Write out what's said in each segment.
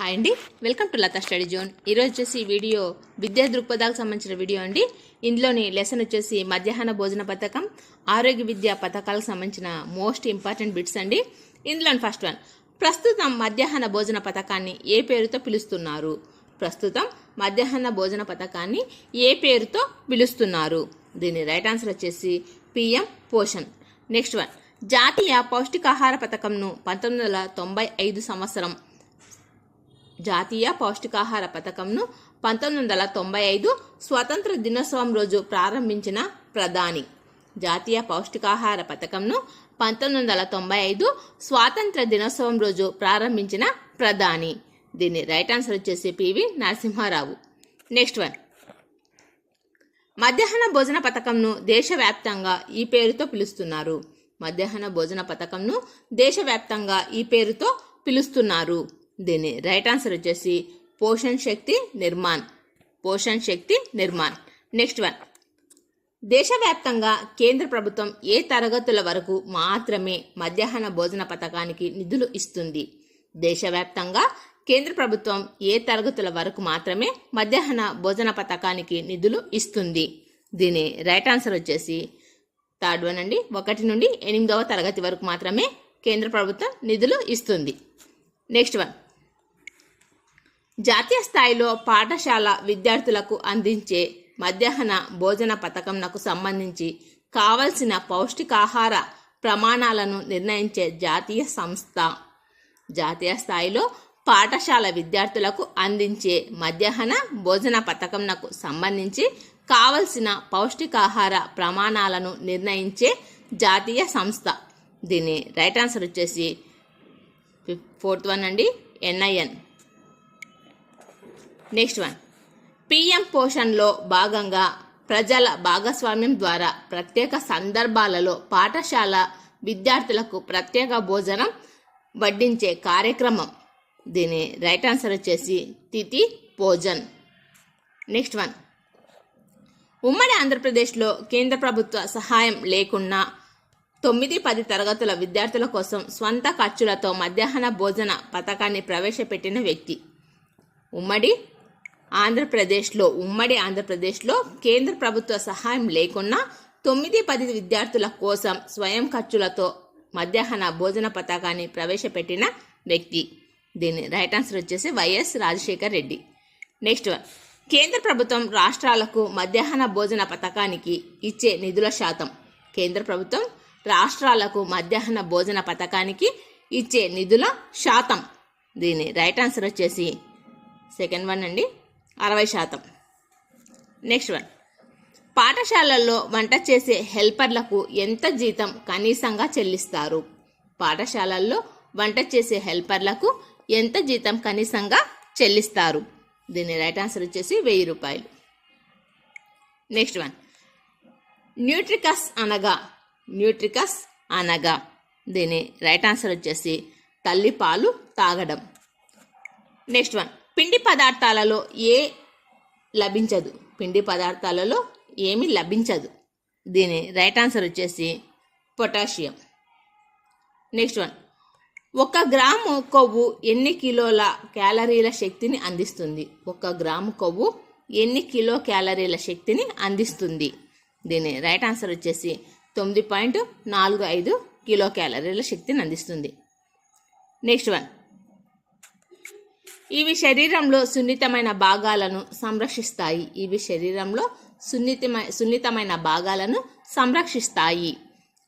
Hi అండి, welcome to Latha Study Zone. ఈరోజు వచ్చేసి వీడియో విద్యా దృక్పథాలకు సంబంధించిన వీడియో అండి. ఇందులోని లెసన్ వచ్చేసి మధ్యాహ్న భోజన పథకం, ఆరోగ్య విద్యా పథకాలకు సంబంధించిన మోస్ట్ ఇంపార్టెంట్ బిట్స్ అండి. ఇందులోని ఫస్ట్ వన్, ప్రస్తుతం మధ్యాహ్న భోజన పథకాన్ని ఏ పేరుతో పిలుస్తున్నారు? ప్రస్తుతం మధ్యాహ్న భోజన పథకాన్ని ఏ పేరుతో పిలుస్తున్నారు? దీని రైట్ ఆన్సర్ వచ్చేసి పిఎం పోషణ్. నెక్స్ట్ వన్, జాతీయ పౌష్టికాహార పథకంను 1995 సంవత్సరం జాతీయ పౌష్టికాహార పథకంను 1995 స్వాతంత్ర దినోత్సవం రోజు ప్రారంభించిన ప్రధాని. జాతీయ పౌష్టికాహార పథకంను 1995 స్వాతంత్ర దినోత్సవం రోజు ప్రారంభించిన ప్రధాని. దీని రైట్ ఆన్సర్ వచ్చేసి పివి నరసింహారావు. నెక్స్ట్ వన్, మధ్యాహ్న భోజన పథకంను దేశవ్యాప్తంగా ఈ పేరుతో పిలుస్తున్నారు. మధ్యాహ్న భోజన పథకంను దేశవ్యాప్తంగా ఈ పేరుతో పిలుస్తున్నారు. దీని రైట్ ఆన్సర్ వచ్చేసి పోషణ్ శక్తి నిర్మాణ్. పోషణ్ శక్తి నిర్మాణ్. నెక్స్ట్ వన్, దేశవ్యాప్తంగా కేంద్ర ప్రభుత్వం ఏ తరగతుల వరకు మాత్రమే మధ్యాహ్న భోజన పథకానికి నిధులు ఇస్తుంది? దేశవ్యాప్తంగా కేంద్ర ప్రభుత్వం ఏ తరగతుల వరకు మాత్రమే మధ్యాహ్న భోజన పథకానికి నిధులు ఇస్తుంది? దీని రైట్ ఆన్సర్ వచ్చేసి థర్డ్ వన్ అండి. 1 నుండి 8వ తరగతి వరకు మాత్రమే కేంద్ర ప్రభుత్వం నిధులు ఇస్తుంది. నెక్స్ట్ వన్, జాతీయ స్థాయిలో పాఠశాల విద్యార్థులకు అందించే మధ్యాహ్న భోజన పథకంకు సంబంధించి కావలసిన పౌష్టికాహార ప్రమాణాలను నిర్ణయించే జాతీయ సంస్థ. జాతీయ స్థాయిలో పాఠశాల విద్యార్థులకు అందించే మధ్యాహ్న భోజన పథకంకు సంబంధించి కావలసిన పౌష్టికాహార ప్రమాణాలను నిర్ణయించే జాతీయ సంస్థ. దీని రైట్ ఆన్సర్ వచ్చేసి 4th వన్ అండి, NIN. నెక్స్ట్ వన్, పిఎం పోషణ్లో భాగంగా ప్రజల భాగస్వామ్యం ద్వారా ప్రత్యేక సందర్భాలలో పాఠశాల విద్యార్థులకు ప్రత్యేక భోజనం వడ్డించే కార్యక్రమం. దీని రైట్ ఆన్సర్ వచ్చేసి తిథి భోజన్. నెక్స్ట్ వన్, ఉమ్మడి ఆంధ్రప్రదేశ్లో కేంద్ర ప్రభుత్వ సహాయం లేకున్నా 9-10 తరగతుల విద్యార్థుల కోసం స్వంత ఖర్చులతో మధ్యాహ్న భోజన పథకాన్ని ప్రవేశపెట్టిన వ్యక్తి. ఉమ్మడి ఆంధ్రప్రదేశ్లో కేంద్ర ప్రభుత్వ సహాయం లేకున్నా 9-10 విద్యార్థుల కోసం స్వయం ఖర్చులతో మధ్యాహ్న భోజన పథకాన్ని ప్రవేశపెట్టిన వ్యక్తి. దీని రైట్ ఆన్సర్ వచ్చేసి YS Rajasekhar Reddy. Next one, కేంద్ర ప్రభుత్వం రాష్ట్రాలకు మధ్యాహ్న భోజన పథకానికి ఇచ్చే నిధుల శాతం. కేంద్ర ప్రభుత్వం రాష్ట్రాలకు మధ్యాహ్న భోజన పథకానికి ఇచ్చే నిధుల శాతం. దీని రైట్ ఆన్సర్ వచ్చేసి సెకండ్ వన్ అండి, 60%. నెక్స్ట్ వన్, పాఠశాలల్లో వంట చేసే హెల్పర్లకు ఎంత జీతం కనీసంగా చెల్లిస్తారు? పాఠశాలల్లో వంట చేసే హెల్పర్లకు ఎంత జీతం కనీసంగా చెల్లిస్తారు? దీని రైట్ ఆన్సర్ వచ్చేసి 1000 రూపాయలు. నెక్స్ట్ వన్, న్యూట్రికస్ అనగా దీని రైట్ ఆన్సర్ వచ్చేసి తల్లిపాలు తాగడం. నెక్స్ట్ వన్, పిండి పదార్థాలలో ఏమి లభించదు? దీని రైట్ ఆన్సర్ వచ్చేసి పొటాషియం. నెక్స్ట్ వన్, 1 గ్రాము కొవ్వు ఎన్ని కిలోల క్యాలరీల శక్తిని అందిస్తుంది? 1 గ్రాము కొవ్వు ఎన్ని కిలో క్యాలరీల శక్తిని అందిస్తుంది? దీని రైట్ ఆన్సర్ వచ్చేసి 9.45 కిలో క్యాలరీల శక్తిని అందిస్తుంది. నెక్స్ట్ వన్, ఇవి శరీరంలో సున్నితమైన భాగాలను సంరక్షిస్తాయి. సున్నితమైన భాగాలను సంరక్షిస్తాయి.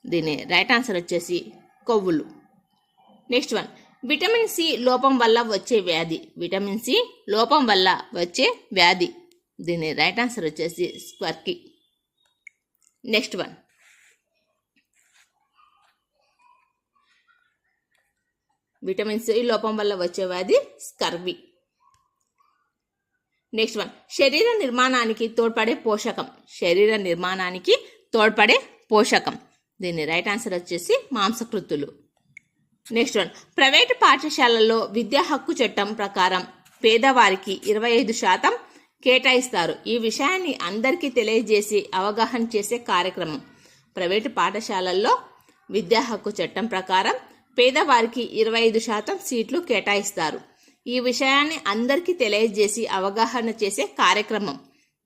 దీని రైట్ ఆన్సర్ వచ్చేసి కొవ్వులు. నెక్స్ట్ వన్, విటమిన్ సి లోపం వల్ల వచ్చే వ్యాధి. దీని రైట్ ఆన్సర్ వచ్చేసి స్క్వర్కీ. నెక్స్ట్ వన్, విటమిన్ సి లోపం వల్ల వచ్చే వ్యాధి స్కర్వీ. నెక్స్ట్ వన్, శరీర నిర్మాణానికి తోడ్పడే పోషకం. దీని రైట్ ఆన్సర్ వచ్చేసి మాంసకృత్తులు. నెక్స్ట్ వన్, ప్రైవేటు పాఠశాలల్లో విద్యా హక్కు చట్టం ప్రకారం పేదవారికి 25% కేటాయిస్తారు. ఈ విషయాన్ని అందరికీ తెలియజేసి అవగాహన చేసే కార్యక్రమం. ప్రైవేటు పాఠశాలల్లో విద్యా హక్కు చట్టం ప్రకారం పేదవారికి 25% సీట్లు కేటాయిస్తారు. ఈ విషయాన్ని అందరికీ తెలియజేసి అవగాహన చేసే కార్యక్రమం.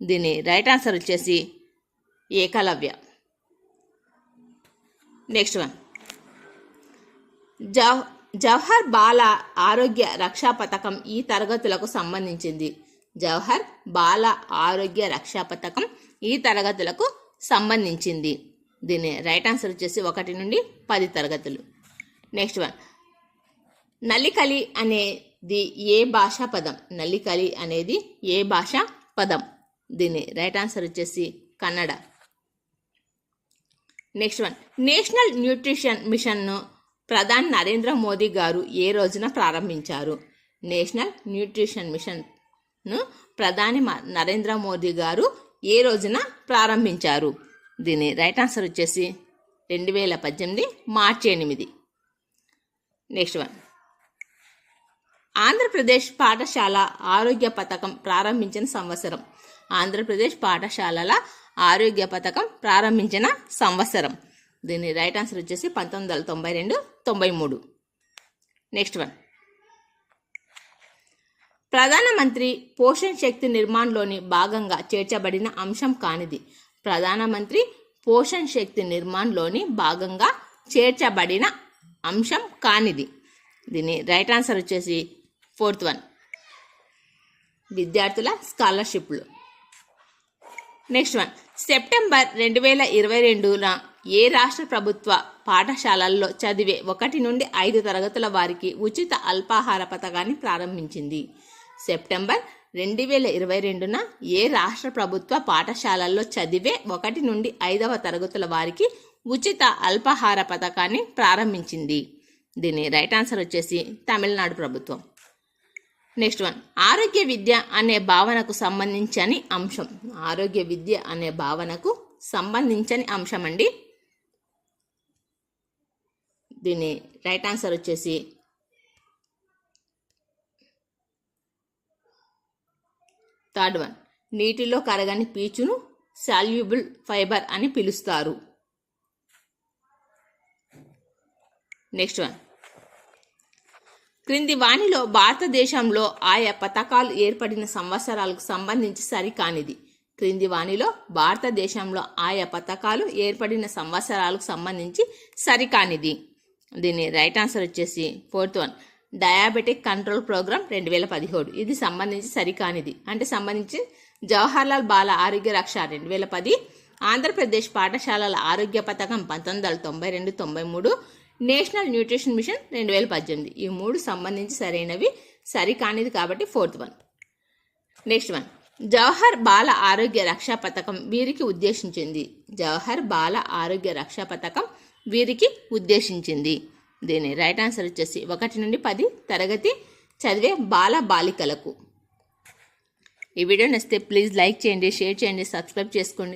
దీని రైట్ ఆన్సర్ వచ్చేసి ఏకలవ్య. నెక్స్ట్ వన్, జవహర్ బాల ఆరోగ్య రక్షా పథకం ఈ తరగతులకు సంబంధించింది. జవహర్ బాల ఆరోగ్య రక్షా పథకం ఈ తరగతులకు సంబంధించింది. దీని రైట్ ఆన్సర్ వచ్చేసి 1 నుండి 10 తరగతులు. నెక్స్ట్ వన్, నల్లికలి అనేది ఏ భాషా పదం? నల్లికలి అనేది ఏ భాషా పదం? దీని రైట్ ఆన్సర్ వచ్చేసి Kannada. Next one, national nutrition మిషన్ను ప్రధాని నరేంద్ర మోదీ గారు ఏ రోజున ప్రారంభించారు? నేషనల్ న్యూట్రిషన్ మిషన్ను ప్రధాని నరేంద్ర మోదీ గారు ఏ రోజున ప్రారంభించారు? దీని రైట్ ఆన్సర్ వచ్చేసి 2018 మార్చి 8. నెక్స్ట్ వన్, ఆంధ్రప్రదేశ్ పాఠశాల ఆరోగ్య పథకం ప్రారంభించిన సంవత్సరం. ఆంధ్రప్రదేశ్ పాఠశాలల ఆరోగ్య పథకం ప్రారంభించిన సంవత్సరం. దీని రైట్ ఆన్సర్ వచ్చేసి 1992-93. నెక్స్ట్ వన్, ప్రధానమంత్రి పోషణ్ శక్తి నిర్మాణ్లోని భాగంగా చేర్చబడిన అంశం కానిది. ప్రధానమంత్రి పోషణ్ శక్తి నిర్మాణ్లోని భాగంగా చేర్చబడిన అంశం కానిది. దీని రైట్ ఆన్సర్ వచ్చేసి 4th వన్, విద్యార్థుల స్కాలర్షిప్లు. నెక్స్ట్ వన్, సెప్టెంబర్ 2022న ఏ రాష్ట్ర ప్రభుత్వ పాఠశాలల్లో చదివే 1 నుండి 5 తరగతుల వారికి ఉచిత అల్పాహార పథకాన్ని ప్రారంభించింది? సెప్టెంబర్ 2022న ఏ రాష్ట్ర ప్రభుత్వ పాఠశాలల్లో చదివే 1 నుండి 5వ తరగతుల వారికి ఉచిత అల్పాహార పథకాన్ని ప్రారంభించింది? దీని రైట్ ఆన్సర్ వచ్చేసి తమిళనాడు ప్రభుత్వం. నెక్స్ట్ వన్, ఆరోగ్య విద్య అనే భావనకు సంబంధించని అంశం. ఆరోగ్య విద్య అనే భావనకు సంబంధించని అంశం అండి. దీని రైట్ ఆన్సర్ వచ్చేసి థర్డ్ వన్, నీటిలో కరగని పీచును సాల్యుబుల్ ఫైబర్ అని పిలుస్తారు. నెక్స్ట్ వన్, క్రింది వాణిలో భారతదేశంలో ఆయా పథకాలు ఏర్పడిన సంవత్సరాలకు సంబంధించి సరికానిది. క్రింది వాణిలో భారతదేశంలో ఆయా పథకాలు ఏర్పడిన సంవత్సరాలకు సంబంధించి సరికానిది. దీని రైట్ ఆన్సర్ వచ్చేసి 4th one, diabetic control programme 2017. ఇది సంబంధించి సరికానిది. అంటే సంబంధించి జవహర్లాల్ బాల ఆరోగ్య రక్ష 2010, ఆంధ్రప్రదేశ్ పాఠశాలల ఆరోగ్య పథకం 1992-93, నేషనల్ న్యూట్రిషన్ మిషన్ 2018. ఈ 3 సంబంధించి సరైనవి, సరికానిది కాబట్టి 4th one. Next one, Jawahar Bala Arogya Raksha పథకం వీరికి ఉద్దేశించింది. జవహర్ బాల ఆరోగ్య రక్షా పథకం వీరికి ఉద్దేశించింది. దీని రైట్ ఆన్సర్ వచ్చేసి 1 నుండి 10 తరగతి చదివే బాల బాలికలకు. ఈ వీడియో నచ్చితే ప్లీజ్ లైక్ చేయండి, షేర్ చేయండి, సబ్స్క్రైబ్ చేసుకోండి.